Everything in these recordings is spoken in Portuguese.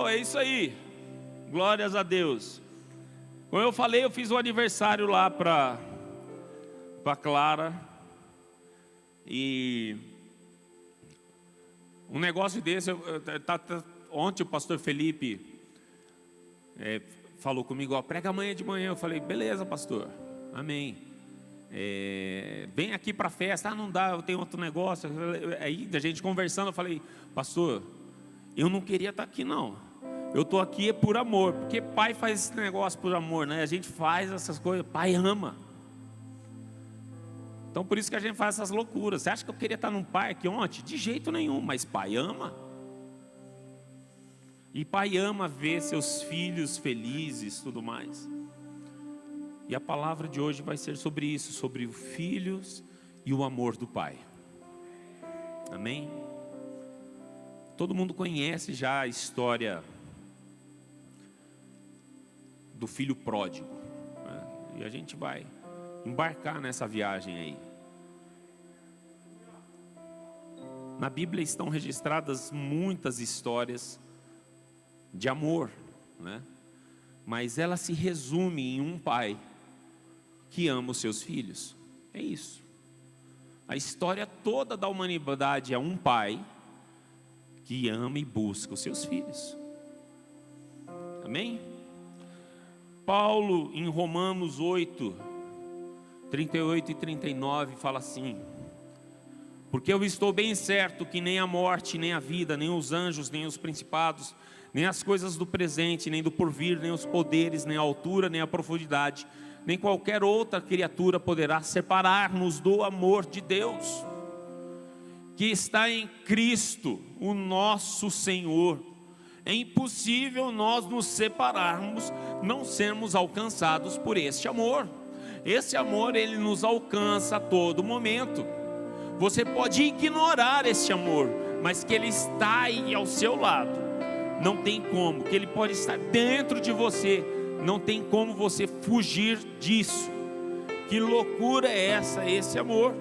É isso aí. Glórias a Deus. Como eu falei, eu fiz um aniversário lá para Clara. E um negócio desse, ontem o pastor Felipe falou comigo, ó, prega amanhã de manhã. Eu falei, beleza, pastor, amém. Vem aqui para a festa. Não dá, eu tenho outro negócio. Aí a gente conversando, eu falei, pastor, eu não queria estar aqui não. Eu estou aqui por amor, porque pai faz esse negócio por amor, né? A gente faz essas coisas, pai ama. Então por isso que a gente faz essas loucuras. Você acha que eu queria estar num parque ontem? De jeito nenhum, mas pai ama. E pai ama ver seus filhos felizes e tudo mais. E a palavra de hoje vai ser sobre isso, sobre os filhos e o amor do pai. Amém? Todo mundo conhece já a história do filho pródigo, né? E a gente vai embarcar nessa viagem aí. Na Bíblia estão registradas muitas histórias de amor, né? Mas ela se resume em um pai que ama os seus filhos. É isso. A história toda da humanidade é um pai que ama e busca os seus filhos. Amém? Paulo, em Romanos 8, 38 e 39, fala assim: porque eu estou bem certo que nem a morte, nem a vida, nem os anjos, nem os principados, nem as coisas do presente, nem do porvir, nem os poderes, nem a altura, nem a profundidade, nem qualquer outra criatura poderá separar-nos do amor de Deus, que está em Cristo, o nosso Senhor. É impossível nós nos separarmos, não sermos alcançados por este amor. Esse amor, ele nos alcança a todo momento. Você pode ignorar esse amor, mas que ele está aí ao seu lado, não tem como. Que ele pode estar dentro de você, não tem como você fugir disso. Que loucura é essa, esse amor?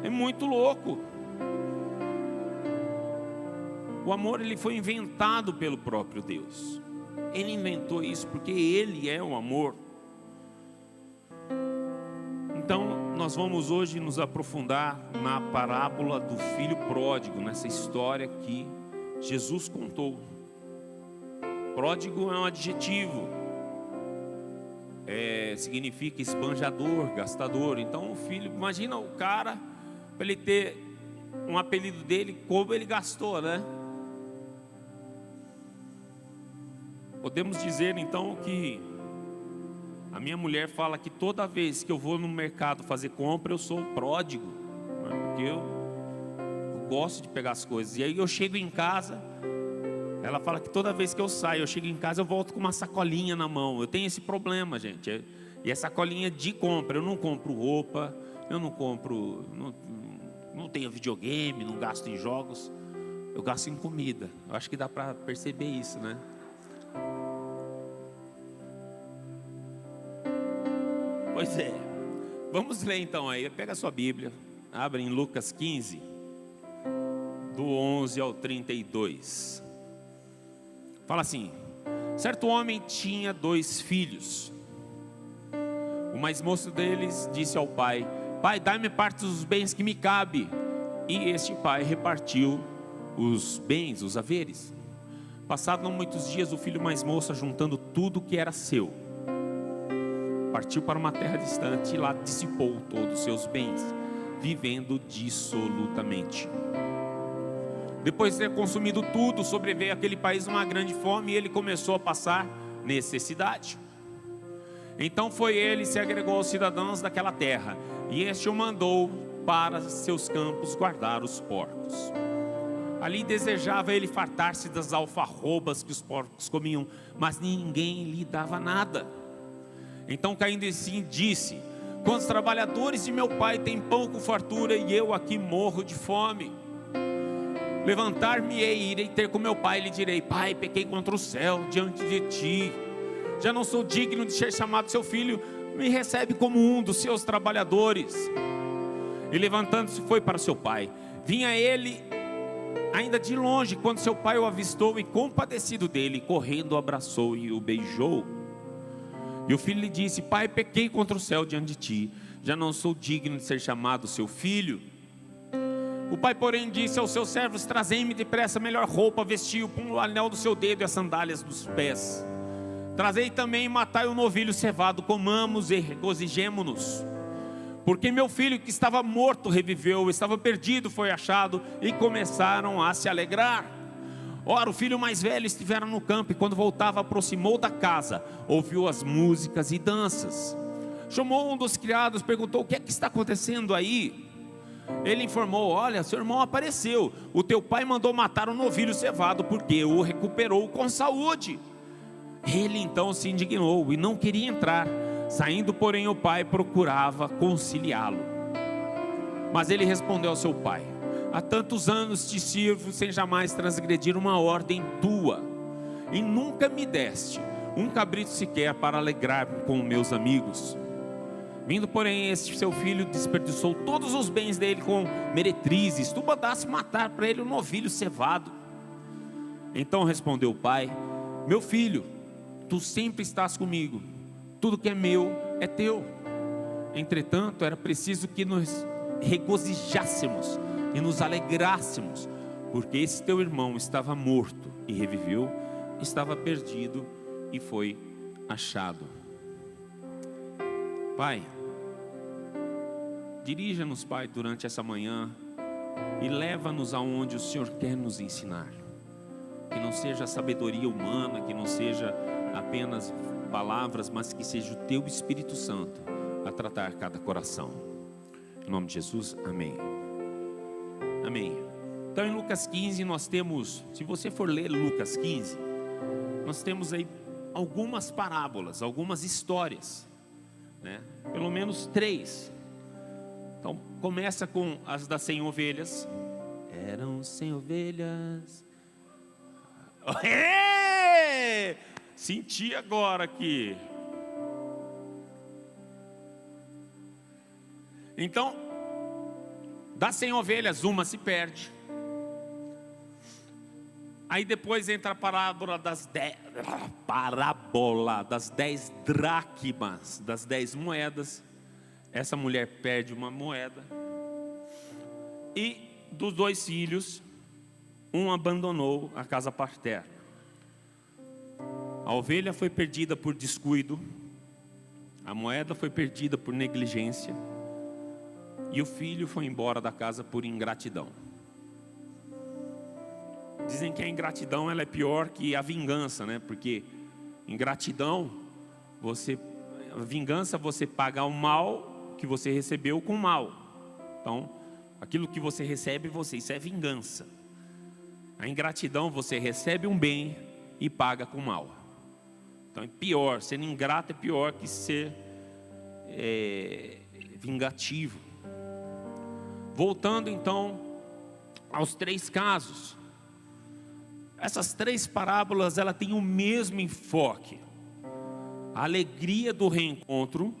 É muito louco. O amor, ele foi inventado pelo próprio Deus. Ele inventou isso porque ele é o amor. Então nós vamos hoje nos aprofundar na parábola do filho pródigo, nessa história que Jesus contou. Pródigo é um adjetivo, significa esbanjador, gastador. Então o filho, imagina o cara, para ele ter um apelido dele, como ele gastou, né? Podemos dizer então que a minha mulher fala que toda vez que eu vou no mercado fazer compra, eu sou pródigo, né? Porque eu gosto de pegar as coisas. E aí eu chego em casa, ela fala que toda vez que eu saio, eu chego em casa, eu volto com uma sacolinha na mão. Eu tenho esse problema, gente. E é sacolinha de compra. Eu não compro roupa, eu não compro, não tenho videogame, não gasto em jogos, eu gasto em comida. Eu acho que dá para perceber isso, né? Pois é, vamos ler então aí, pega a sua Bíblia, abre em Lucas 15, do 11 ao 32, fala assim: certo homem tinha 2 filhos, o mais moço deles disse ao pai: pai, dá-me parte dos bens que me cabe, e este pai repartiu os bens, os haveres. Passado não muitos dias, o filho mais moço, juntando tudo que era seu, partiu para uma terra distante e lá dissipou todos os seus bens, vivendo dissolutamente. Depois de ter consumido tudo, sobreveio àquele país uma grande fome e ele começou a passar necessidade. Então foi ele e se agregou aos cidadãos daquela terra, e este o mandou para seus campos guardar os porcos. Ali desejava ele fartar-se das alfarrobas que os porcos comiam, mas ninguém lhe dava nada. Então caindo em si disse: quantos trabalhadores de meu pai têm pão com fartura, e eu aqui morro de fome? Levantar-me-ei e irei ter com meu pai, e lhe direi: pai, pequei contra o céu diante de ti, já não sou digno de ser chamado seu filho, me recebe como um dos seus trabalhadores. E levantando-se foi para seu pai. Vinha ele ainda de longe, quando seu pai o avistou e compadecido dele, correndo o abraçou e o beijou. E o filho lhe disse: pai, pequei contra o céu diante de ti, já não sou digno de ser chamado seu filho. O pai, porém, disse aos seus servos: trazei-me depressa a melhor roupa, vestiu, põe o anel do seu dedo e as sandálias dos pés. Trazei também e matai o novilho cevado, comamos e regozijemo-nos. Porque meu filho que estava morto reviveu, estava perdido foi achado, e começaram a se alegrar. Ora, o filho mais velho estivera no campo, e quando voltava aproximou da casa, ouviu as músicas e danças. Chamou um dos criados, perguntou: o que é que está acontecendo aí? Ele informou: olha, seu irmão apareceu, o teu pai mandou matar o novilho cevado, porque o recuperou com saúde. Ele então se indignou e não queria entrar. Saindo, porém, o pai procurava conciliá-lo. Mas ele respondeu ao seu pai: há tantos anos te sirvo sem jamais transgredir uma ordem tua, e nunca me deste um cabrito sequer para alegrar-me com meus amigos. Vindo, porém, este seu filho desperdiçou todos os bens dele com meretrizes. Tu mandaste matar para ele um novilho cevado. Então respondeu o pai: meu filho, tu sempre estás comigo, tudo que é meu é teu. Entretanto, era preciso que nos regozijássemos e nos alegrássemos, porque esse teu irmão estava morto e reviveu, estava perdido e foi achado. Pai, dirija-nos, Pai, durante essa manhã e leva-nos aonde o Senhor quer nos ensinar. Que não seja sabedoria humana, que não seja apenas palavras, mas que seja o teu Espírito Santo a tratar cada coração. Em nome de Jesus, amém. Amém. Então em Lucas 15 nós temos, se você for ler Lucas 15, nós temos aí algumas parábolas, algumas histórias, né? Pelo menos 3. Então começa com as das 100 ovelhas. Eram 100 ovelhas. Senti agora aqui. Então, das 100 ovelhas, uma se perde. Aí depois entra a parábola das 10 dracmas, das 10 moedas. Essa mulher perde uma moeda. E dos 2 filhos, um abandonou a casa paterna. A ovelha foi perdida por descuido, a moeda foi perdida por negligência, e o filho foi embora da casa por ingratidão. Dizem que a ingratidão ela é pior que a vingança, né? Porque ingratidão, a vingança você paga o mal que você recebeu com mal. Então, aquilo que você recebe, isso é vingança. A ingratidão, você recebe um bem e paga com mal. Então é pior, ser ingrato é pior que ser vingativo. Voltando então aos 3 casos. Essas 3 parábolas, ela tem o mesmo enfoque. A alegria do reencontro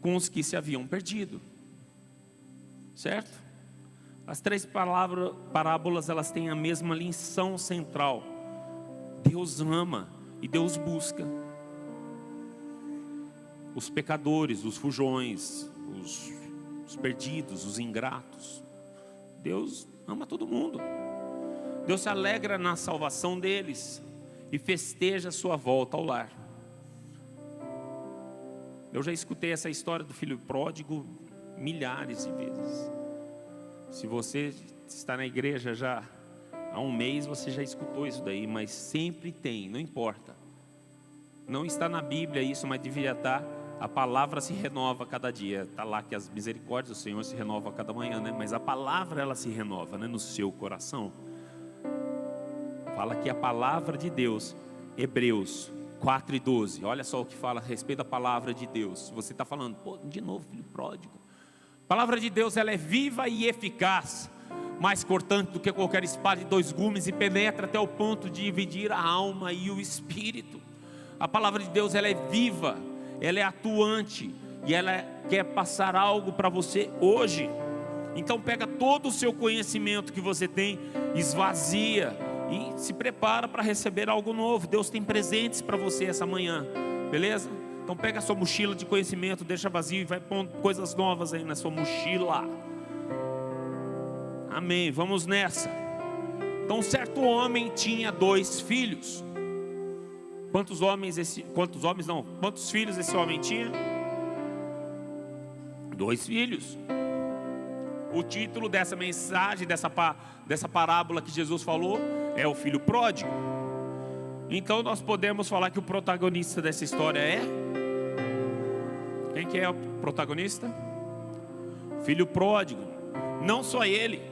com os que se haviam perdido. Certo? As 3 parábolas, elas têm a mesma lição central. Deus ama e Deus busca os pecadores, os fujões, os perdidos, os ingratos. Deus ama todo mundo. Deus se alegra na salvação deles e festeja a sua volta ao lar. Eu já escutei essa história do filho pródigo milhares de vezes. Se você está na igreja já há um mês, você já escutou isso daí, mas sempre tem, não importa. Não está na Bíblia isso, mas deveria estar. A palavra se renova a cada dia. Está lá que as misericórdias do Senhor se renovam a cada manhã, né? Mas a palavra ela se renova, né? No seu coração. Fala que a palavra de Deus, Hebreus 4:12. Olha só o que fala a respeito da palavra de Deus. Você está falando, pô, de novo, filho pródigo. A palavra de Deus ela é viva e eficaz, mais cortante do que qualquer espada de 2 gumes, e penetra até o ponto de dividir a alma e o espírito. A palavra de Deus ela é viva, ela é atuante, e ela quer passar algo para você hoje. Então pega todo o seu conhecimento que você tem, esvazia e se prepara para receber algo novo. Deus tem presentes para você essa manhã, beleza? Então pega a sua mochila de conhecimento, deixa vazio e vai pondo coisas novas aí na sua mochila. Amém, vamos nessa. Então certo homem tinha 2 filhos. Quantos filhos esse homem tinha? 2 filhos. O título dessa mensagem, dessa parábola que Jesus falou, é o filho pródigo. Então nós podemos falar que o protagonista dessa história é... Quem que é o protagonista? Filho pródigo. Não só ele.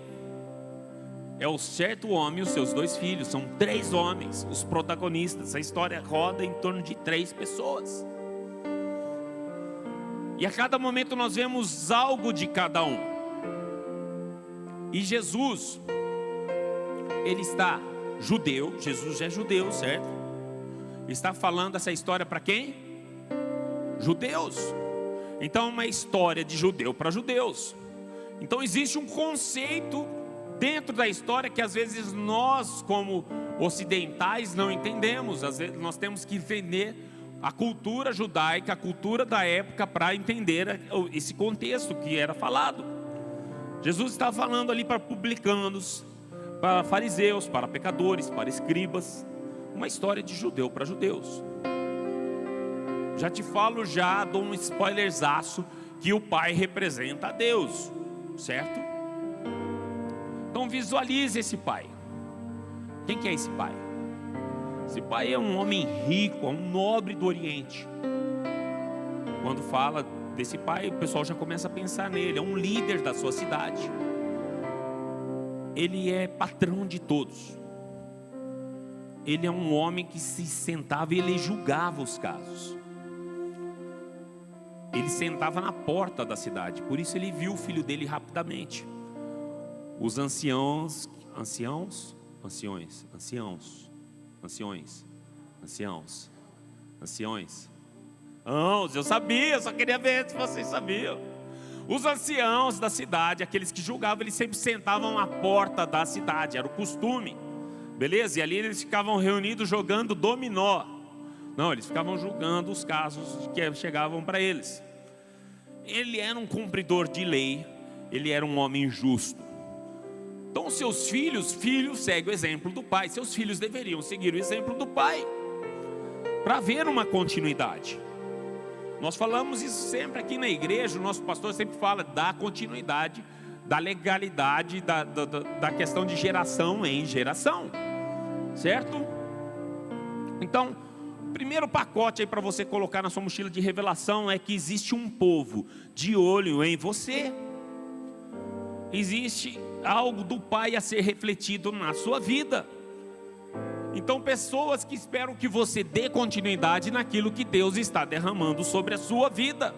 É o certo homem e os seus 2 filhos. São 3 homens, os protagonistas. A história roda em torno de 3 pessoas. E a cada momento nós vemos algo de cada um. E Jesus, ele está judeu. Jesus é judeu, certo? Está falando essa história para quem? Judeus. Então é uma história de judeu para judeus. Então existe um conceito dentro da história que às vezes nós, como ocidentais, não entendemos. Às vezes nós temos que entender a cultura judaica, a cultura da época, para entender esse contexto que era falado. Jesus estava falando ali para publicanos, para fariseus, para pecadores, para escribas. Uma história de judeu para judeus. Já te falo, dou um spoilerzaço, que o pai representa a Deus, certo? Então visualize esse pai. Quem que é esse pai? Esse pai é um homem rico, é um nobre do Oriente. Quando fala desse pai, o pessoal já começa a pensar nele. É um líder da sua cidade. Ele é patrão de todos. Ele é um homem que se sentava e ele julgava os casos. Ele sentava na porta da cidade. Por isso ele viu o filho dele rapidamente. Os anciões, eu sabia, eu só queria ver se vocês sabiam. Os anciãos da cidade, aqueles que julgavam, eles sempre sentavam à porta da cidade, era o costume, beleza? E ali eles ficavam reunidos jogando dominó. Não, eles ficavam julgando os casos que chegavam para eles. Ele era um cumpridor de lei, ele era um homem justo. Então seus filhos seguem o exemplo do pai. Seus filhos deveriam seguir o exemplo do pai, para haver uma continuidade. Nós falamos isso sempre aqui na igreja. O nosso pastor sempre fala da continuidade, da legalidade, da questão de geração em geração, certo? Então, o primeiro pacote aí para você colocar na sua mochila de revelação é que existe um povo de olho em você. Existe algo do Pai a ser refletido na sua vida. Então pessoas que esperam que você dê continuidade naquilo que Deus está derramando sobre a sua vida.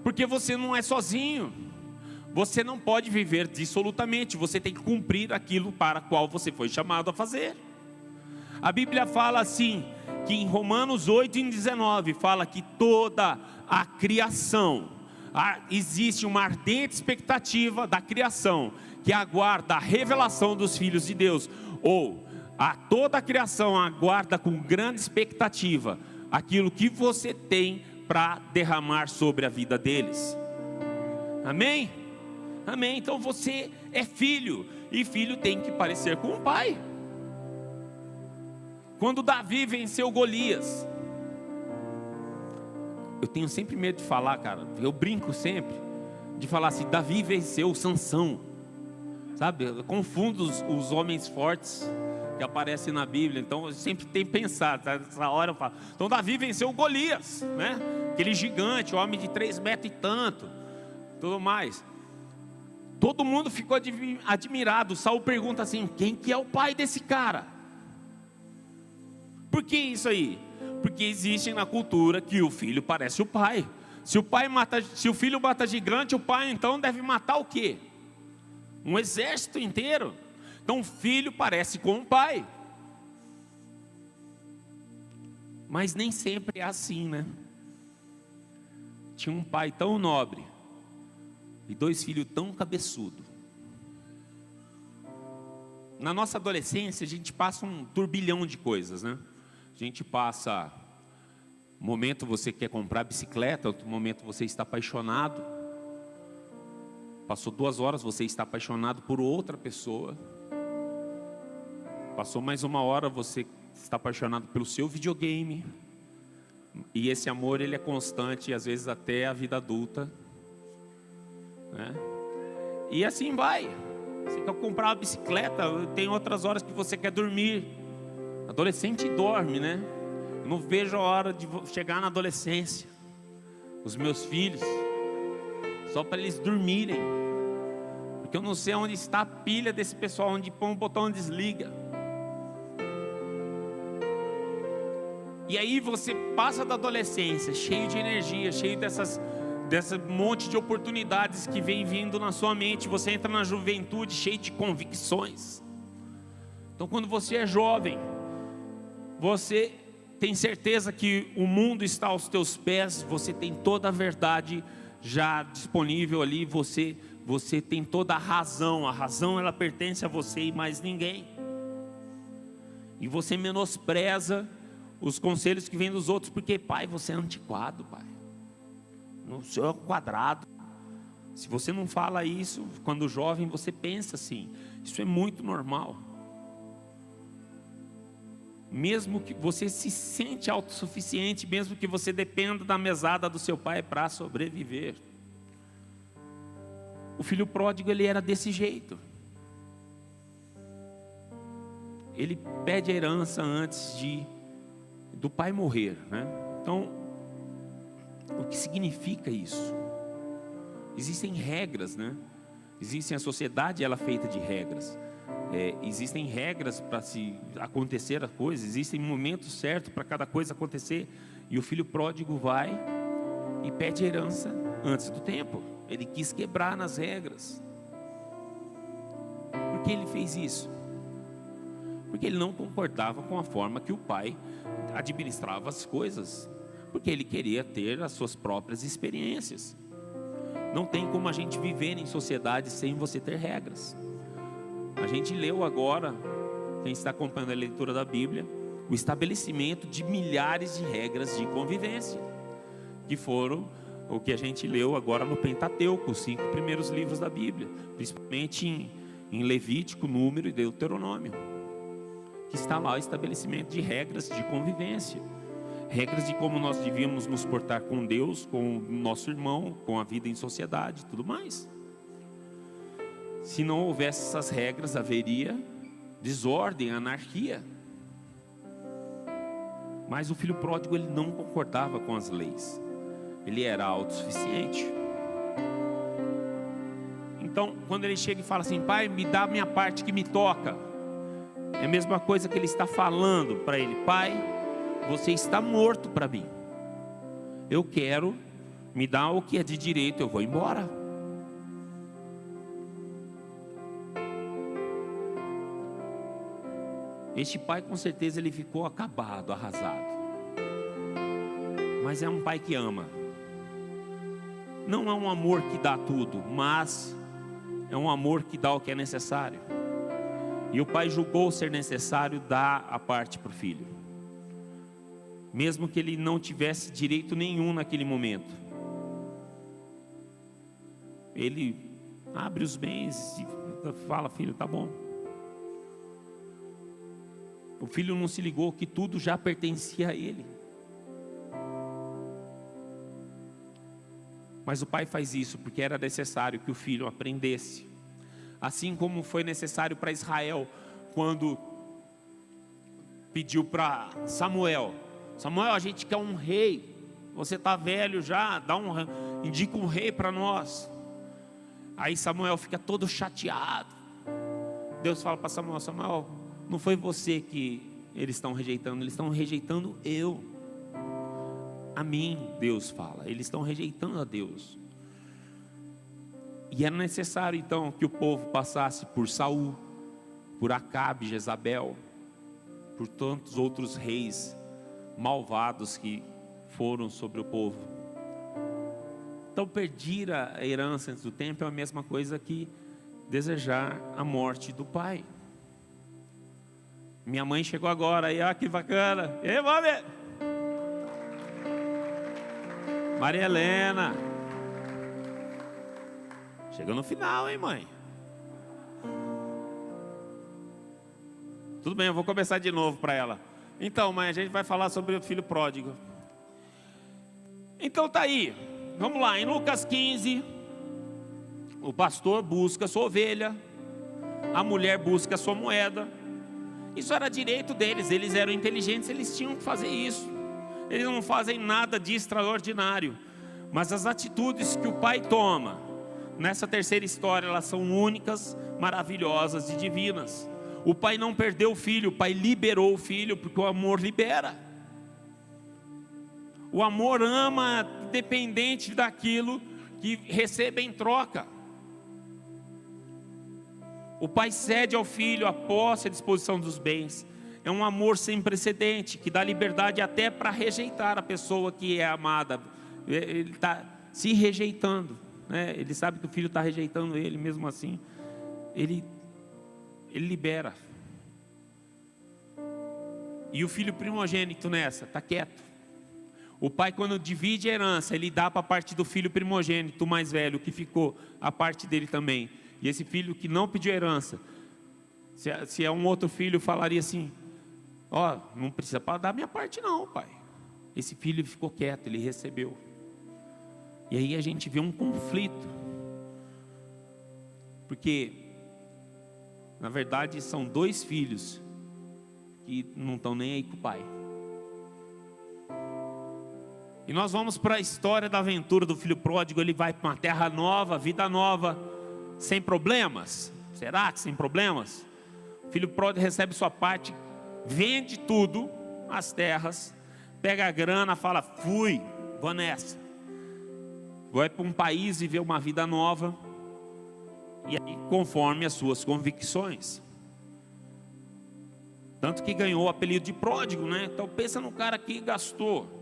Porque você não é sozinho. Você não pode viver dissolutamente. Você tem que cumprir aquilo para o qual você foi chamado a fazer. A Bíblia fala assim, que em Romanos 8:19 fala que toda a criação, existe uma ardente expectativa da criação que aguarda a revelação dos filhos de Deus. Ou toda a criação aguarda com grande expectativa aquilo que você tem para derramar sobre a vida deles. Amém? Amém. Então você é filho, e filho tem que parecer com o pai. Quando Davi venceu Golias, eu tenho sempre medo de falar, cara, eu brinco sempre de falar assim, Davi venceu Sansão, sabe? Eu confundo os homens fortes que aparecem na Bíblia. Então eu sempre tenho pensado, tá? Nessa hora eu falo, então Davi venceu Golias, né? Aquele gigante, homem de 3 metros e tanto, tudo mais. Todo mundo ficou admirado. Saul pergunta assim, quem que é o pai desse cara? Por que isso aí? Porque existe na cultura que o filho parece o pai. Se o filho mata gigante, o pai então deve matar o quê? Um exército inteiro. Então o filho parece com o pai. Mas nem sempre é assim, né? Tinha um pai tão nobre, e 2 filhos tão cabeçudos. Na nossa adolescência a gente passa um turbilhão de coisas, né? A gente passa, um momento você quer comprar bicicleta, outro momento você está apaixonado. Passou 2 horas, você está apaixonado por outra pessoa. Passou mais 1 hora, você está apaixonado pelo seu videogame. E esse amor, ele é constante, às vezes até a vida adulta, né? E assim vai. Você quer comprar uma bicicleta, tem outras horas que você quer dormir. Adolescente dorme, né? Eu não vejo a hora de chegar na adolescência. Os meus filhos, só para eles dormirem. Porque eu não sei onde está a pilha desse pessoal, onde põe um botão desliga. E aí você passa da adolescência cheio de energia, cheio dessa monte de oportunidades que vem vindo na sua mente. Você entra na juventude cheio de convicções. Então quando você é jovem, você tem certeza que o mundo está aos teus pés. Você tem toda a verdade já disponível ali. Você tem toda a razão ela pertence a você e mais ninguém. E você menospreza os conselhos que vêm dos outros, porque pai, você é antiquado, pai. O senhor é quadrado. Se você não fala isso, quando jovem você pensa assim. Isso é muito normal. Mesmo que você se sente autossuficiente, mesmo que você dependa da mesada do seu pai para sobreviver. O filho pródigo, ele era desse jeito. Ele pede a herança antes do pai morrer, né? Então, o que significa isso? Existem regras, né? A sociedade, ela é feita de regras. Existem regras para se acontecer a coisa. Existem momentos certos para cada coisa acontecer. E o filho pródigo vai e pede herança antes do tempo. Ele quis quebrar nas regras. Por que ele fez isso? Porque ele não concordava com a forma que o pai administrava as coisas, porque ele queria ter as suas próprias experiências. Não tem como a gente viver em sociedade sem você ter regras. A gente leu agora, quem está acompanhando a leitura da Bíblia, o estabelecimento de milhares de regras de convivência, que foram o que a gente leu agora no Pentateuco, os 5 primeiros livros da Bíblia, principalmente em Levítico, Número e Deuteronômio, que está lá o estabelecimento de regras de convivência, regras de como nós devíamos nos portar com Deus, com o nosso irmão, com a vida em sociedade, tudo mais. Se não houvesse essas regras, haveria desordem, anarquia. Mas o filho pródigo, ele não concordava com as leis. Ele era autossuficiente. Então, quando ele chega e fala assim: pai, me dá a minha parte que me toca, é a mesma coisa que ele está falando para ele: pai, você está morto para mim. Eu quero, me dar o que é de direito, eu vou embora. Este pai, com certeza, ele ficou acabado, arrasado. Mas é um pai que ama. Não é um amor que dá tudo, mas é um amor que dá o que é necessário. E o pai julgou ser necessário dar a parte para o filho, mesmo que ele não tivesse direito nenhum naquele momento. Ele abre os bens e fala: filho, tá bom. O filho não se ligou que tudo já pertencia a ele. Mas o pai faz isso porque era necessário que o filho aprendesse. Assim como foi necessário para Israel, quando pediu para Samuel: Samuel, a gente quer um rei. Você está velho já, indica um rei para nós. Aí Samuel fica todo chateado. Deus fala para Samuel: Samuel, não foi você que eles estão rejeitando, eles estão rejeitando eu. A mim, Deus fala, eles estão rejeitando a Deus. E era necessário então que o povo passasse por Saul, por Acabe, Jezabel, por tantos outros reis malvados que foram sobre o povo. Então, pedir a herança antes do tempo é a mesma coisa que desejar a morte do pai. Minha mãe chegou agora, aí, ó, que bacana. E aí, mami? Maria Helena. Chegou no final, hein, mãe? Tudo bem, eu vou começar de novo para ela. Então, mãe, a gente vai falar sobre o filho pródigo. Então tá aí, vamos lá, em Lucas 15, o pastor busca a sua ovelha, a mulher busca a sua moeda. Isso era direito deles, eles eram inteligentes, eles tinham que fazer isso. Eles não fazem nada de extraordinário, mas as atitudes que o pai toma nessa terceira história, elas são únicas, maravilhosas e divinas. O pai não perdeu o filho, o pai liberou o filho, porque o amor libera. O amor ama independente daquilo que recebe em troca. O pai cede ao filho a posse e a disposição dos bens. É um amor sem precedente, que dá liberdade até para rejeitar a pessoa que é amada. Ele está se rejeitando, né? Ele sabe que o filho está rejeitando ele, mesmo assim ele libera. E o filho primogênito nessa, está quieto. O pai, quando divide a herança, ele dá para a parte do filho primogênito, o mais velho, que ficou, a parte dele também. E esse filho que não pediu herança, se é um outro filho, falaria assim: ó, não precisa para dar minha parte não, pai. Esse filho ficou quieto, ele recebeu. E aí a gente vê um conflito. Porque, na verdade, são dois filhos que não estão nem aí com o pai. E nós vamos para a história da aventura do filho pródigo. Ele vai para uma terra nova, vida nova, sem problemas. Será que sem problemas? O filho pródigo recebe sua parte, vende tudo, as terras, pega a grana, fala: fui, vou nessa. Vai para um país viver uma vida nova, e aí conforme as suas convicções. Tanto que ganhou o apelido de pródigo, né? Então pensa no cara que gastou.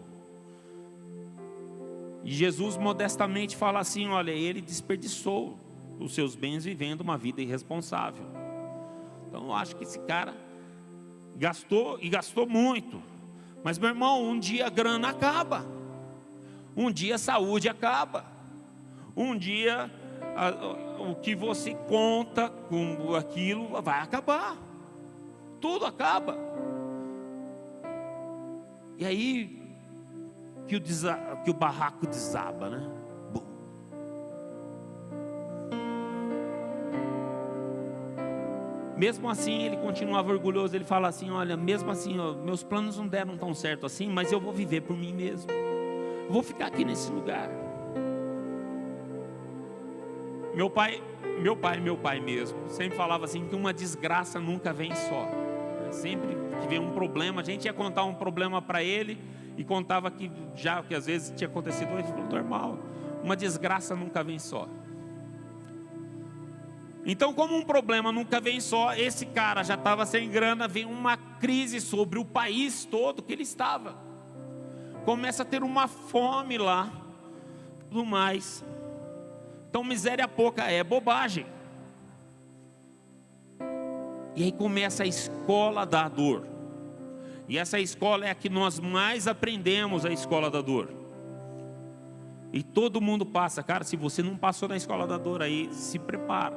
E Jesus modestamente fala assim: olha, ele desperdiçou os seus bens vivendo uma vida irresponsável. Então eu acho que esse cara gastou, e gastou muito. Mas, meu irmão, um dia a grana acaba, um dia a saúde acaba, um dia o que você conta com aquilo vai acabar. Tudo acaba. E aí que o barraco desaba, né? Bum. Mesmo assim ele continuava orgulhoso. Ele fala assim: olha, mesmo assim, ó, meus planos não deram tão certo assim, mas eu vou viver por mim mesmo. Eu vou ficar aqui nesse lugar. Meu pai mesmo sempre falava assim, que uma desgraça nunca vem só. Sempre que vem um problema, a gente ia contar um problema para ele e contava que às vezes tinha acontecido, ele falou: normal, uma desgraça nunca vem só. Então, como um problema nunca vem só, esse cara já estava sem grana, vem uma crise sobre o país todo que ele estava. Começa a ter uma fome lá, tudo mais. Então, miséria pouca é bobagem. E aí começa a escola da dor. E essa escola é a que nós mais aprendemos, a escola da dor. E todo mundo passa. Cara, se você não passou na escola da dor aí, se prepara.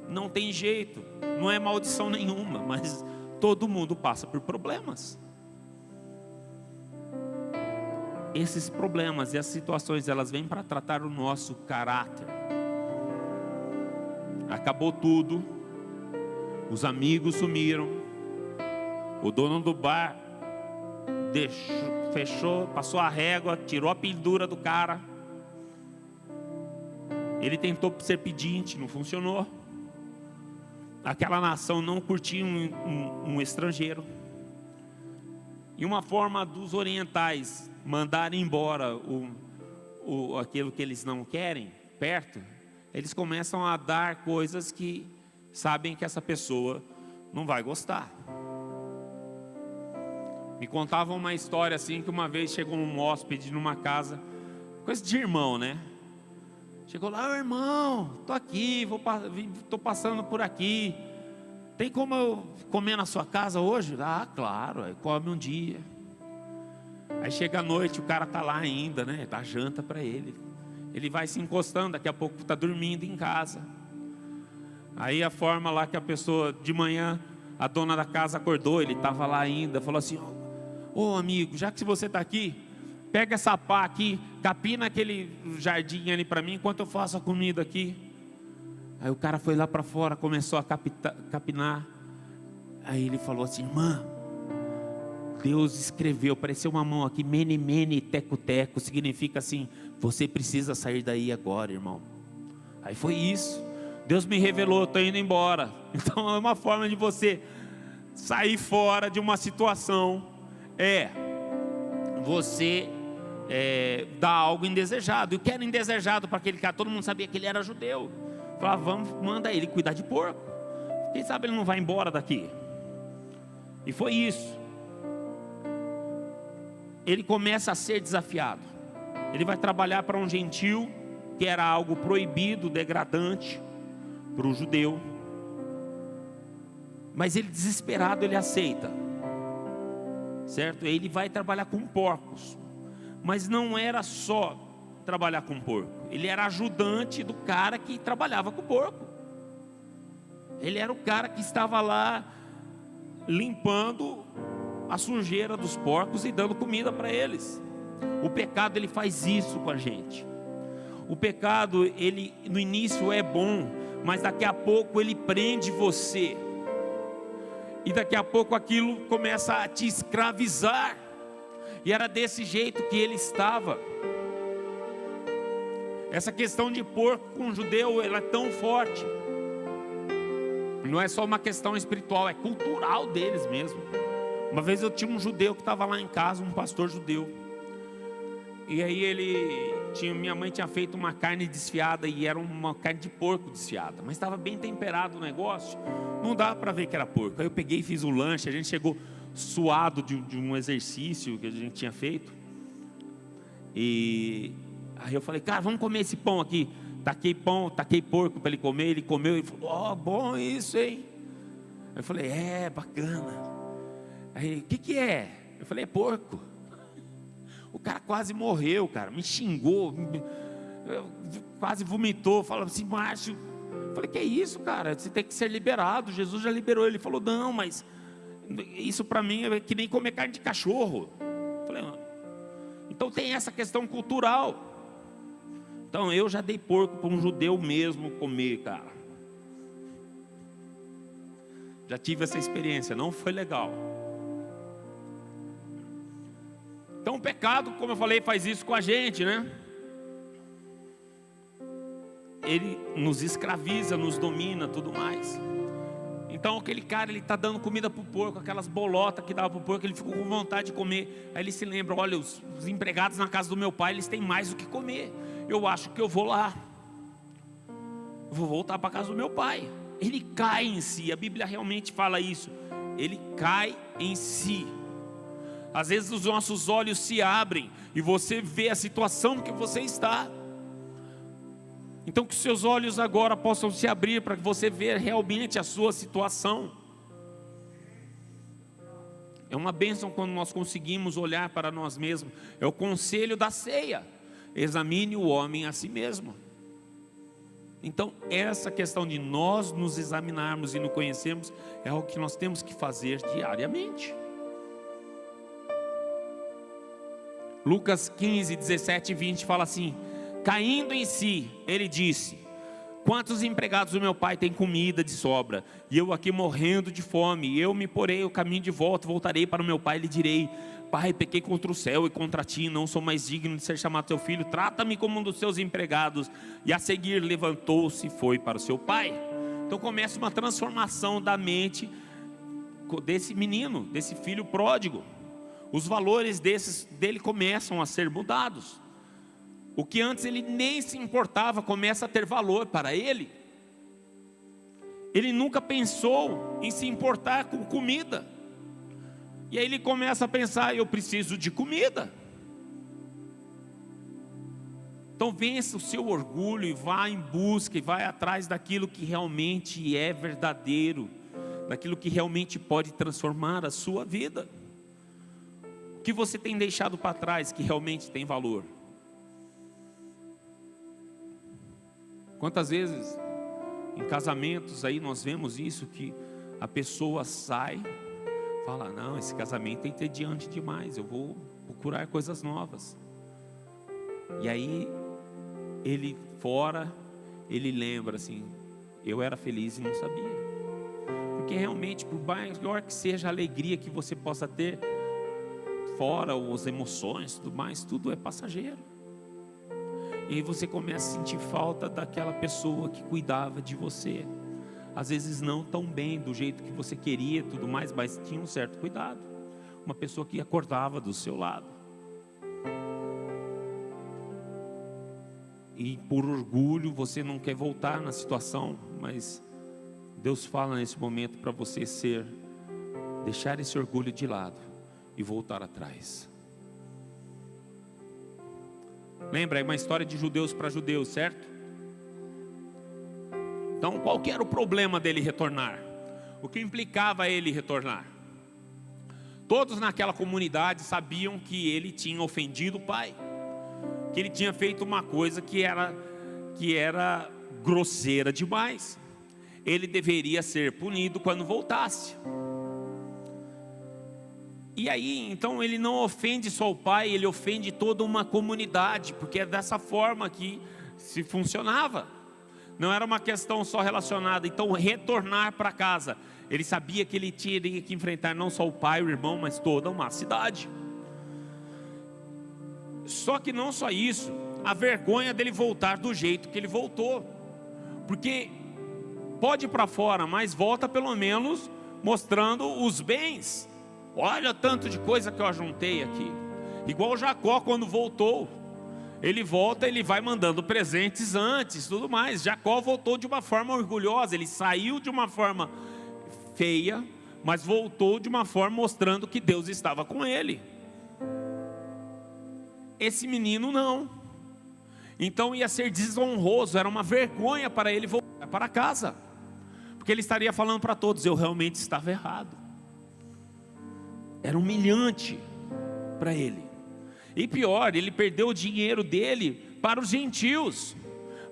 Não tem jeito, não é maldição nenhuma, mas todo mundo passa por problemas. Esses problemas e as situações, elas vêm para tratar o nosso caráter. Acabou tudo, os amigos sumiram, o dono do bar fechou, passou a régua, tirou a pendura do cara. Ele tentou ser pedinte, não funcionou. Aquela nação não curtia um estrangeiro. E uma forma dos orientais mandarem embora aquilo que eles não querem perto, eles começam a dar coisas que sabem que essa pessoa não vai gostar. Me contavam uma história assim, que uma vez chegou um hóspede numa casa, coisa de irmão, né? Chegou lá, irmão, estou aqui, estou passando por aqui. Tem como eu comer na sua casa hoje? Ah, claro, aí come um dia. Aí chega a noite, o cara está lá ainda, né? Dá janta para ele. Ele vai se encostando, daqui a pouco está dormindo em casa. Aí a forma lá que a pessoa, de manhã, a dona da casa acordou, ele estava lá ainda, falou assim: ô amigo, já que você está aqui, pega essa pá aqui, capina aquele jardim ali para mim, enquanto eu faço a comida aqui. Aí o cara foi lá para fora, começou a capinar. Aí ele falou assim: irmã, Deus escreveu, apareceu uma mão aqui, mene, mene, teco, teco, significa assim, você precisa sair daí agora, irmão. Aí foi isso, Deus me revelou, estou indo embora. Então é uma forma de você sair fora de uma situação, você dá algo indesejado. E o que era indesejado para aquele cara? Todo mundo sabia que ele era judeu. Falava, vamos, manda ele cuidar de porco, quem sabe ele não vai embora daqui. E foi isso. Ele começa a ser desafiado. Ele vai trabalhar para um gentil, que era algo proibido, degradante para o judeu. Mas ele, desesperado, ele aceita, certo? Ele vai trabalhar com porcos. Mas não era só trabalhar com porco. Ele era ajudante do cara que trabalhava com porco. Ele era o cara que estava lá limpando a sujeira dos porcos e dando comida para eles. O pecado, ele faz isso com a gente. O pecado, ele no início é bom, mas daqui a pouco ele prende você. E daqui a pouco aquilo começa a te escravizar. E era desse jeito que ele estava. Essa questão de porco com o judeu, ela é tão forte. Não é só uma questão espiritual, é cultural deles mesmo. Uma vez eu tinha um judeu que estava lá em casa, um pastor judeu. E aí minha mãe tinha feito uma carne desfiada, e era uma carne de porco desfiada, mas estava bem temperado o negócio, não dava para ver que era porco. Aí eu peguei e fiz o lanche, a gente chegou suado de um exercício que a gente tinha feito. E aí eu falei, cara, vamos comer esse pão aqui. Taquei porco para ele comer, ele comeu e falou, ó, bom isso, hein? Eu falei, bacana. Aí, o que é? Eu falei, é porco. O cara quase morreu, cara, me xingou, quase vomitou, falou assim, Márcio. Eu falei, que é isso, cara? Você tem que ser liberado, Jesus já liberou. Ele falou, não, mas isso para mim é que nem comer carne de cachorro. Eu falei, então tem essa questão cultural. Então eu já dei porco para um judeu mesmo comer, cara. Já tive essa experiência, não foi legal. Então o pecado, como eu falei, faz isso com a gente, né? Ele nos escraviza, nos domina, tudo mais. Então aquele cara, ele está dando comida para o porco, aquelas bolotas que dava para o porco, ele ficou com vontade de comer. Aí ele se lembra, olha, os empregados na casa do meu pai, eles têm mais do que comer. Eu acho que eu vou lá, eu vou voltar para a casa do meu pai. Ele cai em si, a Bíblia realmente fala isso. Ele cai em si. Às vezes os nossos olhos se abrem e você vê a situação que você está. Então que os seus olhos agora possam se abrir para que você veja realmente a sua situação. É uma bênção quando nós conseguimos olhar para nós mesmos. É o conselho da ceia. Examine o homem a si mesmo. Então essa questão de nós nos examinarmos e nos conhecermos é algo que nós temos que fazer diariamente. Lucas 15, 17 e 20 fala assim: caindo em si, ele disse, quantos empregados do meu pai têm comida de sobra, e eu aqui morrendo de fome? Eu me porei o caminho de volta, voltarei para o meu pai e lhe direi, pai, pequei contra o céu e contra ti, não sou mais digno de ser chamado teu filho, trata-me como um dos seus empregados. E a seguir levantou-se e foi para o seu pai. Então começa uma transformação da mente desse menino, desse filho pródigo. Os valores dele começam a ser mudados. O que antes ele nem se importava começa a ter valor para ele. Ele nunca pensou em se importar com comida. E aí ele começa a pensar, eu preciso de comida. Então vença o seu orgulho e vá em busca e vai atrás daquilo que realmente é verdadeiro, daquilo que realmente pode transformar a sua vida. O que você tem deixado para trás que realmente tem valor? Quantas vezes em casamentos aí nós vemos isso, que a pessoa sai, fala, não, esse casamento é entediante demais, eu vou procurar coisas novas. E aí ele fora, ele lembra assim, eu era feliz e não sabia. Porque realmente, por maior que seja a alegria que você possa ter, fora as emoções, tudo mais, tudo é passageiro. E aí você começa a sentir falta daquela pessoa que cuidava de você. Às vezes não tão bem, do jeito que você queria, tudo mais, mas tinha um certo cuidado. Uma pessoa que acordava do seu lado. E por orgulho você não quer voltar na situação, mas Deus fala nesse momento para você deixar esse orgulho de lado e voltar atrás. Lembra, é uma história de judeus para judeus, certo? Então qual que era o problema dele retornar? O que implicava ele retornar? Todos naquela comunidade sabiam que ele tinha ofendido o pai, que ele tinha feito uma coisa que era grosseira demais. Ele deveria ser punido quando voltasse. E aí, então, ele não ofende só o pai, ele ofende toda uma comunidade, porque é dessa forma que se funcionava. Não era uma questão só relacionada. Então, retornar para casa, ele sabia que ele teria que enfrentar não só o pai, o irmão, mas toda uma cidade. Só que não só isso, a vergonha dele voltar do jeito que ele voltou. Porque pode ir para fora, mas volta pelo menos mostrando os bens. Olha tanto de coisa que eu ajuntei aqui. Igual Jacó quando voltou. Ele volta, ele vai mandando presentes antes, tudo mais. Jacó voltou de uma forma orgulhosa. Ele saiu de uma forma feia, mas voltou de uma forma mostrando que Deus estava com ele. Esse menino não. Então ia ser desonroso, era uma vergonha para ele voltar para casa. Porque ele estaria falando para todos, eu realmente estava errado. Era humilhante para ele. E pior, ele perdeu o dinheiro dele para os gentios,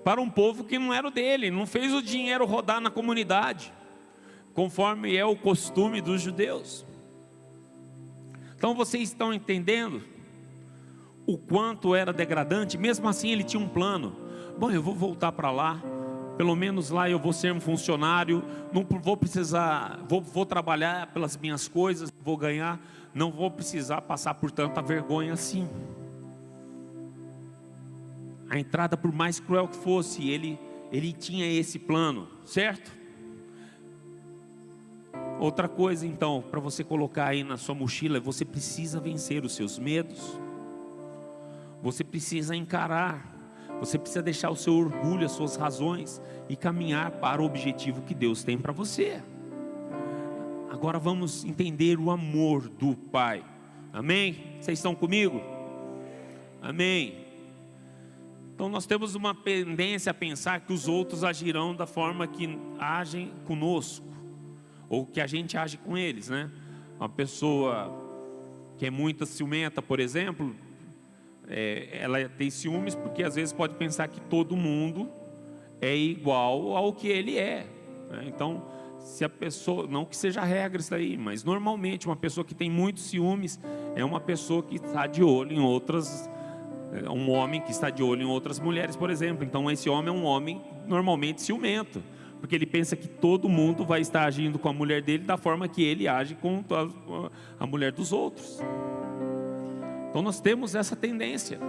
para um povo que não era o dele. Não fez o dinheiro rodar na comunidade, conforme é o costume dos judeus. Então vocês estão entendendo o quanto era degradante? Mesmo assim ele tinha um plano. Bom, eu vou voltar para lá, pelo menos lá eu vou ser um funcionário, não vou precisar, vou trabalhar pelas minhas coisas, vou ganhar, não vou precisar passar por tanta vergonha assim. A entrada, por mais cruel que fosse, ele tinha esse plano, certo? Outra coisa então, para você colocar aí na sua mochila, você precisa vencer os seus medos. Você precisa encarar. Você precisa deixar o seu orgulho, as suas razões e caminhar para o objetivo que Deus tem para você. Agora vamos entender o amor do Pai. Amém? Vocês estão comigo? Amém. Então nós temos uma tendência a pensar que os outros agirão da forma que agem conosco, ou que a gente age com eles, né? Uma pessoa que é muito ciumenta, por exemplo, ela tem ciúmes porque às vezes pode pensar que todo mundo é igual ao que ele é, né? Então, se a pessoa, não que seja regra isso aí, mas normalmente uma pessoa que tem muitos ciúmes é uma pessoa que está de olho em outras, um homem que está de olho em outras mulheres, por exemplo. Então esse homem é um homem normalmente ciumento, porque ele pensa que todo mundo vai estar agindo com a mulher dele da forma que ele age com a mulher dos outros. Então nós temos essa tendência,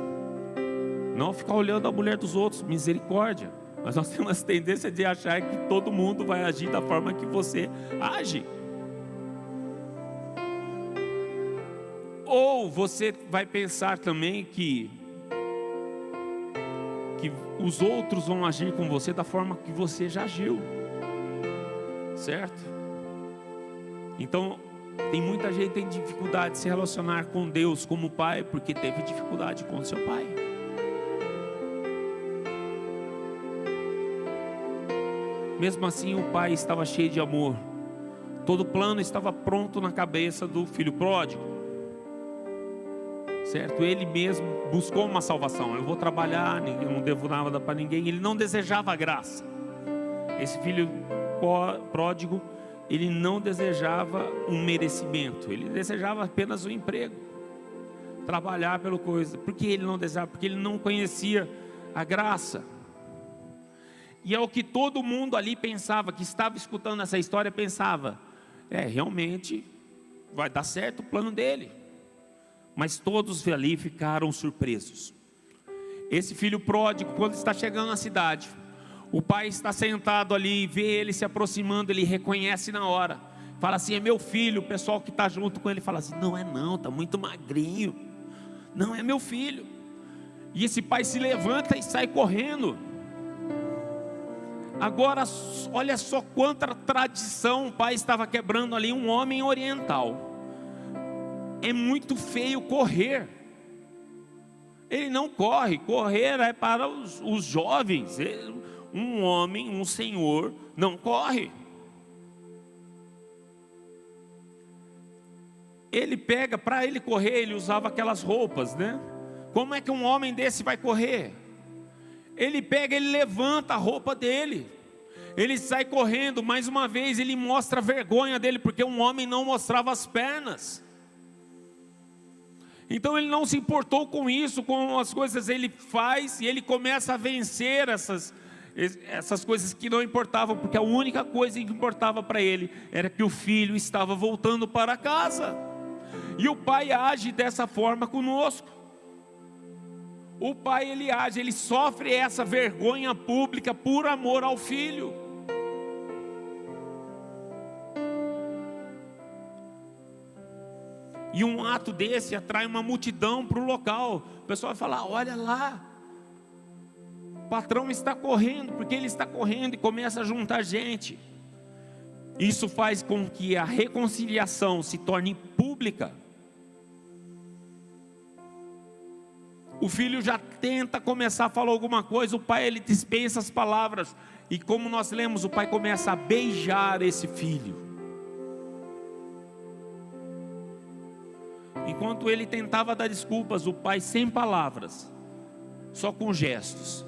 não ficar olhando a mulher dos outros, misericórdia. Mas nós temos essa tendência de achar que todo mundo vai agir da forma que você age. Ou você vai pensar também que os outros vão agir com você da forma que você já agiu, certo? Então tem muita gente que tem dificuldade de se relacionar com Deus como pai, porque teve dificuldade com seu pai. Mesmo assim, o pai estava cheio de amor. Todo plano estava pronto na cabeça do filho pródigo, certo? Ele mesmo buscou uma salvação. Eu vou trabalhar, eu não devo nada para ninguém. Ele não desejava a graça. Esse filho pródigo, ele não desejava um merecimento. Ele desejava apenas um emprego, trabalhar pela coisa. Por que ele não desejava? Porque ele não conhecia a graça. E é o que todo mundo ali pensava, que estava escutando essa história, pensava: realmente vai dar certo o plano dele. Mas todos ali ficaram surpresos. Esse filho pródigo, quando está chegando na cidade, o pai está sentado ali, vê ele se aproximando, ele reconhece na hora, fala assim: é meu filho. O pessoal que está junto com ele fala assim: não é não, está muito magrinho, não é meu filho. E esse pai se levanta e sai correndo. Agora, olha só quanta tradição o pai estava quebrando ali. Um homem oriental, é muito feio correr. Ele não corre, correr é para os jovens. Um homem, um senhor, não corre. Ele pega, para ele correr, ele usava aquelas roupas, né? Como é que um homem desse vai correr? Ele pega, ele levanta a roupa dele, ele sai correndo. Mais uma vez ele mostra a vergonha dele, porque um homem não mostrava as pernas. Então ele não se importou com isso, com as coisas. Ele faz e ele começa a vencer essas coisas que não importavam, porque a única coisa que importava para ele era que o filho estava voltando para casa. E o pai age dessa forma conosco. O pai, ele age, ele sofre essa vergonha pública por amor ao filho. E um ato desse atrai uma multidão para o local. O pessoal vai falar: olha lá, o patrão está correndo, porque ele está correndo, e começa a juntar gente. Isso faz com que a reconciliação se torne pública. O filho já tenta começar a falar alguma coisa, o pai, ele dispensa as palavras. E como nós lemos, o pai começa a beijar esse filho. Enquanto ele tentava dar desculpas, o pai, sem palavras, só com gestos,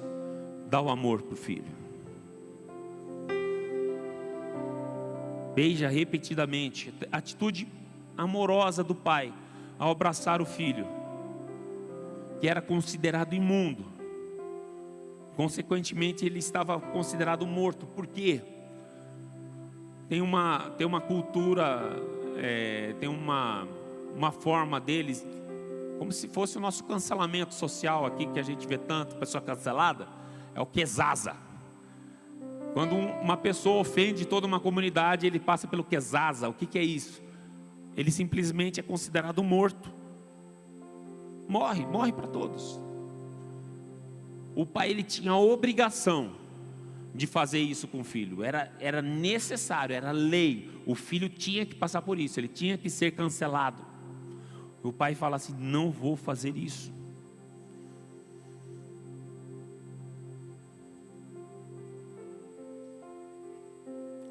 dá o amor para o filho. Beija repetidamente. Atitude amorosa do pai ao abraçar o filho, que era considerado imundo. Consequentemente, ele estava considerado morto. Por quê? Tem uma cultura, tem uma forma deles, como se fosse o nosso cancelamento social aqui, que a gente vê tanto, pessoa cancelada, é o quesaza. Quando uma pessoa ofende toda uma comunidade, ele passa pelo quesaza. O que é isso? Ele simplesmente é considerado morto. Morre para todos. O pai, ele tinha a obrigação de fazer isso com o filho. Era necessário, era lei. O filho tinha que passar por isso, ele tinha que ser cancelado. O pai fala assim: não vou fazer isso.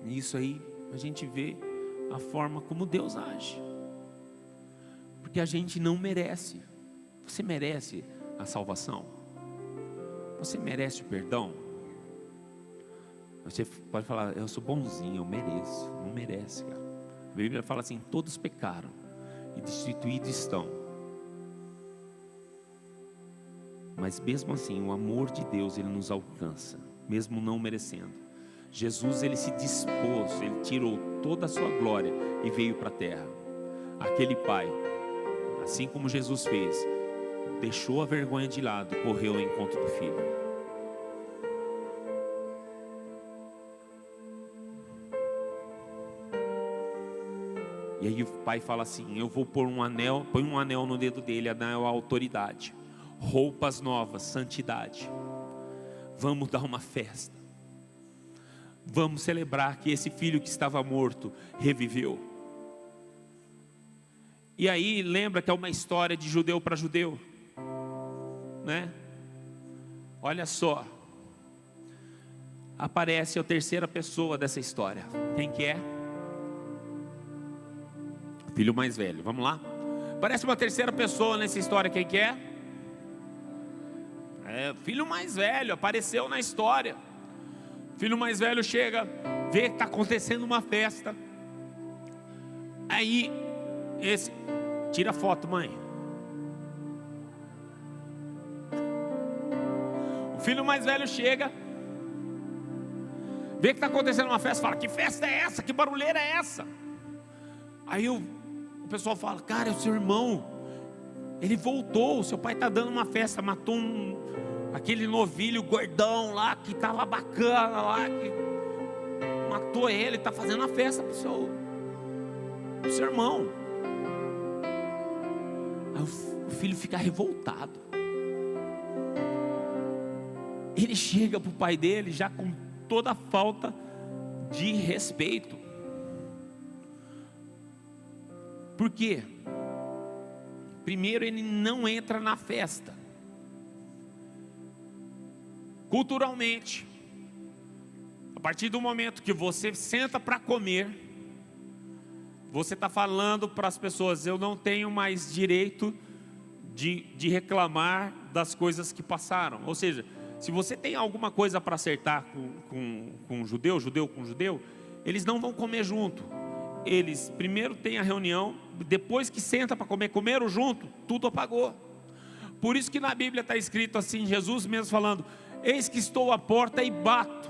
Isso aí a gente vê a forma como Deus age, porque a gente não merece. Você merece a salvação? Você merece o perdão? Você pode falar: eu sou bonzinho, eu mereço. Não merece, cara. A Bíblia fala assim: todos pecaram e destituídos estão. Mas mesmo assim, o amor de Deus, ele nos alcança, mesmo não merecendo. Jesus, ele se dispôs, ele tirou toda a sua glória e veio para a terra. Aquele pai, assim como Jesus fez, deixou a vergonha de lado e correu ao encontro do filho. E aí o pai fala assim: eu vou pôr um anel, põe um anel no dedo dele, anel à autoridade, roupas novas, santidade. Vamos dar uma festa. Vamos celebrar que esse filho que estava morto reviveu. E aí lembra que é uma história de judeu para judeu, né? Olha só, aparece a terceira pessoa dessa história. Quem que é? O filho mais velho. Vamos lá? Aparece uma terceira pessoa nessa história. Quem que é? O filho mais velho apareceu na história. O filho mais velho chega, vê que está acontecendo uma festa. Aí, tira a foto, mãe. O filho mais velho chega, vê que está acontecendo uma festa, fala: que festa é essa? Que barulheira é essa? Aí o pessoal fala: cara, é o seu irmão, ele voltou, o seu pai está dando uma festa, matou aquele novilho gordão lá, que estava bacana lá, que matou ele, está fazendo uma festa para o seu irmão. Aí o filho fica revoltado. Ele chega para o pai dele já com toda a falta de respeito. Por quê? Primeiro, ele não entra na festa. Culturalmente, a partir do momento que você senta para comer, você está falando para as pessoas: eu não tenho mais direito de reclamar das coisas que passaram. Ou seja, se você tem alguma coisa para acertar com um judeu com judeu, eles não vão comer junto. Eles primeiro têm a reunião, depois que senta para comer, comeram junto, tudo apagou. Por isso que na Bíblia está escrito assim, Jesus mesmo falando: eis que estou à porta e bato,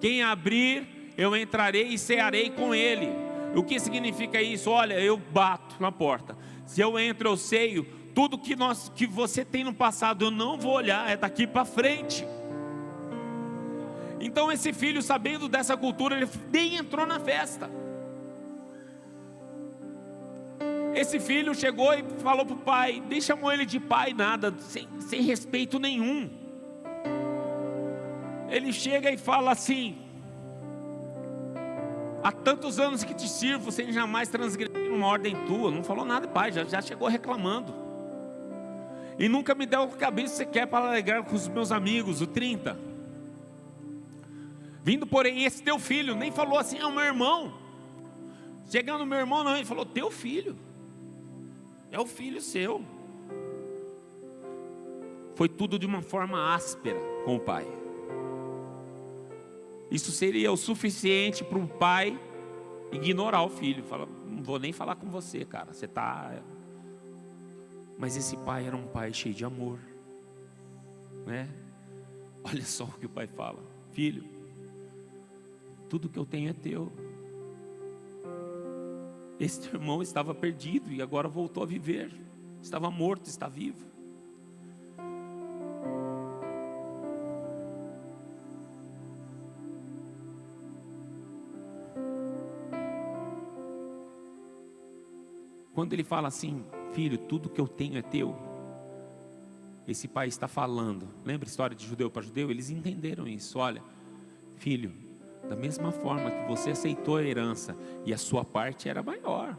quem abrir, eu entrarei e cearei com ele. O que significa isso? Olha, eu bato na porta, se eu entro eu ceio. Tudo que você tem no passado eu não vou olhar, é daqui para frente. Então esse filho, sabendo dessa cultura, ele nem entrou na festa. Esse filho chegou e falou para o pai, nem chamou ele de pai, nada, sem respeito nenhum. Ele chega e fala assim: há tantos anos que te sirvo, sem jamais transgredir uma ordem tua. Não falou nada, pai, já chegou reclamando. E nunca me deu a cabeça sequer para alegrar com os meus amigos, o 30. Vindo, porém, esse teu filho, nem falou assim: é o meu irmão. Chegando o meu irmão, não, ele falou: teu filho. É o filho seu. Foi tudo de uma forma áspera com o pai. Isso seria o suficiente para um pai ignorar o filho. Fala: não vou nem falar com você, cara, você está... Mas esse pai era um pai cheio de amor, né? Olha só o que o pai fala: filho, tudo que eu tenho é teu. Esse teu irmão estava perdido e agora voltou a viver. Estava morto, está vivo. Quando ele fala assim: filho, tudo que eu tenho é teu, esse pai está falando, lembra a história de judeu para judeu? Eles entenderam isso. Olha, filho, da mesma forma que você aceitou a herança, e a sua parte era maior,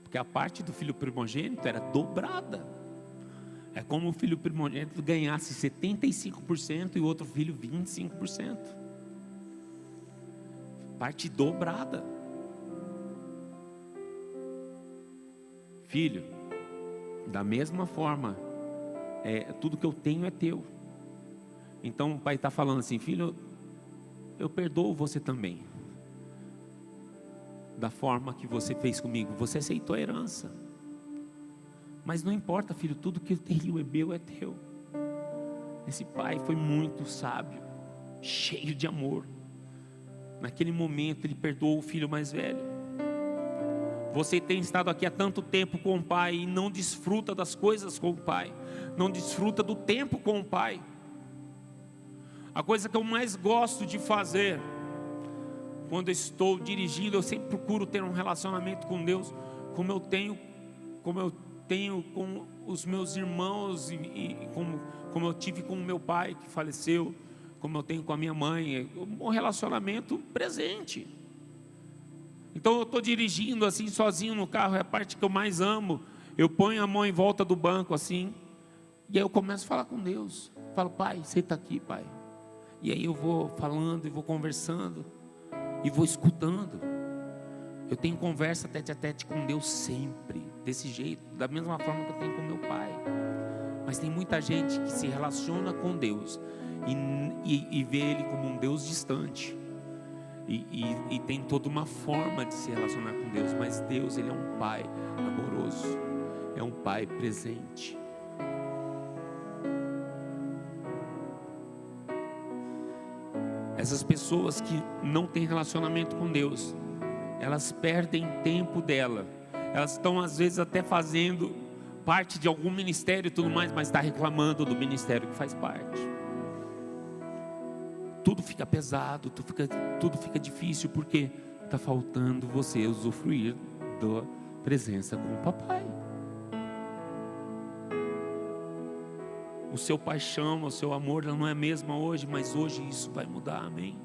porque a parte do filho primogênito era dobrada. É como o filho primogênito ganhasse 75% e o outro filho 25%. Parte dobrada. Filho, da mesma forma, tudo que eu tenho é teu. Então o pai está falando assim: filho, eu perdoo você também, da forma que você fez comigo. Você aceitou a herança, mas não importa, filho, tudo que eu tenho é meu, é teu. Esse pai foi muito sábio, cheio de amor. Naquele momento ele perdoou o filho mais velho. Você tem estado aqui há tanto tempo com o pai e não desfruta das coisas com o pai, não desfruta do tempo com o pai. A coisa que eu mais gosto de fazer quando estou dirigindo, eu sempre procuro ter um relacionamento com Deus, como eu tenho com os meus irmãos e como eu tive com o meu pai que faleceu, como eu tenho com a minha mãe, um relacionamento presente. Então eu estou dirigindo assim sozinho no carro, é a parte que eu mais amo. Eu ponho a mão em volta do banco assim, e aí eu começo a falar com Deus. Falo: pai, você está aqui, pai. E aí eu vou falando e vou conversando e vou escutando. Eu tenho conversa tete a tete com Deus sempre, desse jeito, da mesma forma que eu tenho com meu pai. Mas tem muita gente que se relaciona com Deus e vê Ele como um Deus distante. E tem toda uma forma de se relacionar com Deus. Mas Deus, Ele é um Pai amoroso, é um Pai presente. Essas pessoas que não têm relacionamento com Deus, elas perdem tempo dela. Elas estão às vezes até fazendo parte de algum ministério e tudo mais, mas está reclamando do ministério que faz parte. Tudo fica pesado, tudo fica difícil, porque está faltando você usufruir da presença com o papai. O seu paixão, o seu amor não é a mesma hoje, mas hoje isso vai mudar, amém?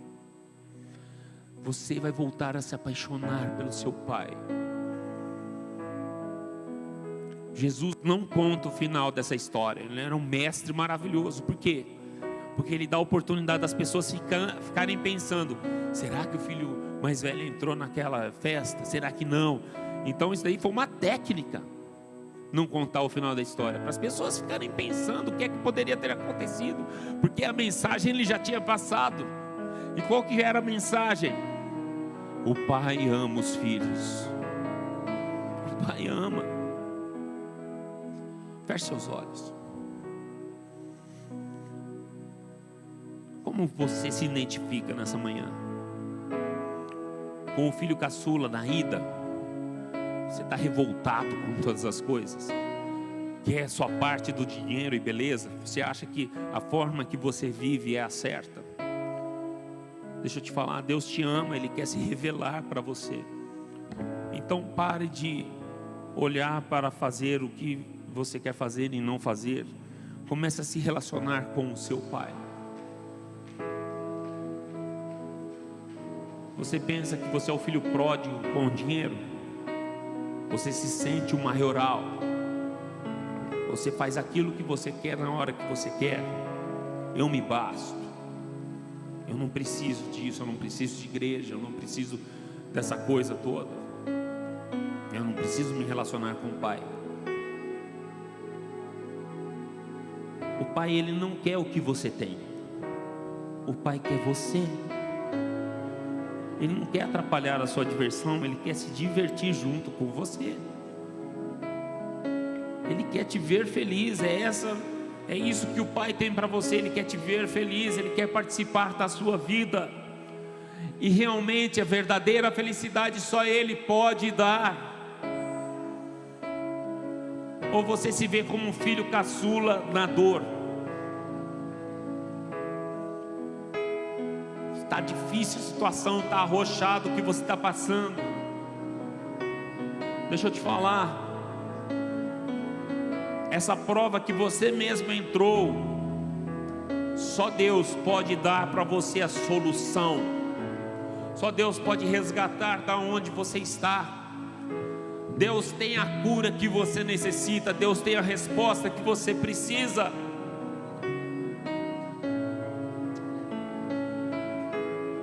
Você vai voltar a se apaixonar pelo seu pai. Jesus não conta o final dessa história. Ele era um mestre maravilhoso. Por quê? Porque ele dá a oportunidade das pessoas ficarem pensando: será que o filho mais velho entrou naquela festa? Será que não? Então isso daí foi uma técnica, não contar o final da história, para as pessoas ficarem pensando o que é que poderia ter acontecido, porque a mensagem ele já tinha passado. E qual que era a mensagem? O pai ama os filhos. O pai ama. Feche seus olhos. Como você se identifica nessa manhã? Com o filho caçula na ida? Você está revoltado com todas as coisas? Quer sua parte do dinheiro e beleza? Você acha que a forma que você vive é a certa? Deixa eu te falar, Deus te ama, Ele quer se revelar para você. Então pare de olhar para fazer o que você quer fazer e não fazer. Comece a se relacionar com o seu pai. Você pensa que você é o filho pródigo com dinheiro? Você se sente um maioral? Você faz aquilo que você quer na hora que você quer? Eu me basto. Eu não preciso disso, eu não preciso de igreja, eu não preciso dessa coisa toda. Eu não preciso me relacionar com o pai. O pai, ele não quer o que você tem. O pai quer você. Ele não quer atrapalhar a sua diversão, ele quer se divertir junto com você. Ele quer te ver feliz. É isso que o pai tem para você. Ele quer te ver feliz, ele quer participar da sua vida. E realmente a verdadeira felicidade só ele pode dar. Ou você se vê como um filho caçula na dor? Está difícil a situação, está arrochado o que você está passando. Deixa eu te falar, essa prova que você mesmo entrou, só Deus pode dar para você a solução. Só Deus pode resgatar da onde você está. Deus tem a cura que você necessita. Deus tem a resposta que você precisa.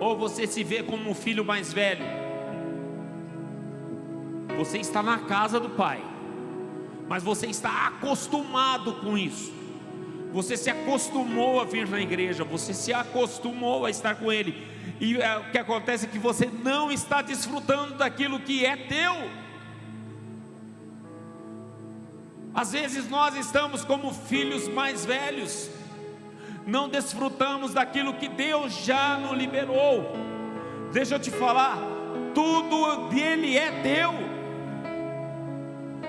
Ou você se vê como um filho mais velho. Você está na casa do pai, mas você está acostumado com isso. Você se acostumou a vir na igreja, você se acostumou a estar com ele. E o que acontece é que você não está desfrutando daquilo que é teu. Às vezes nós estamos como filhos mais velhos, não desfrutamos daquilo que Deus já nos liberou. Deixa eu te falar, tudo dele é teu.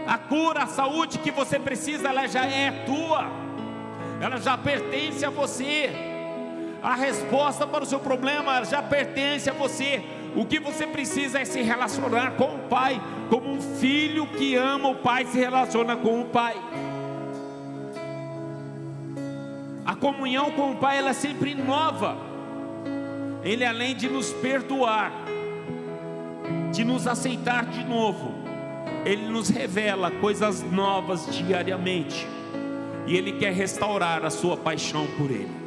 A cura, a saúde que você precisa, ela já é tua, ela já pertence a você. A resposta para o seu problema, ela já pertence a você. O que você precisa é se relacionar com o pai, como um filho que ama o pai se relaciona com o pai. A comunhão com o pai, ela é sempre nova. Ele, além de nos perdoar, de nos aceitar de novo, ele nos revela coisas novas diariamente. E ele quer restaurar a sua paixão por ele.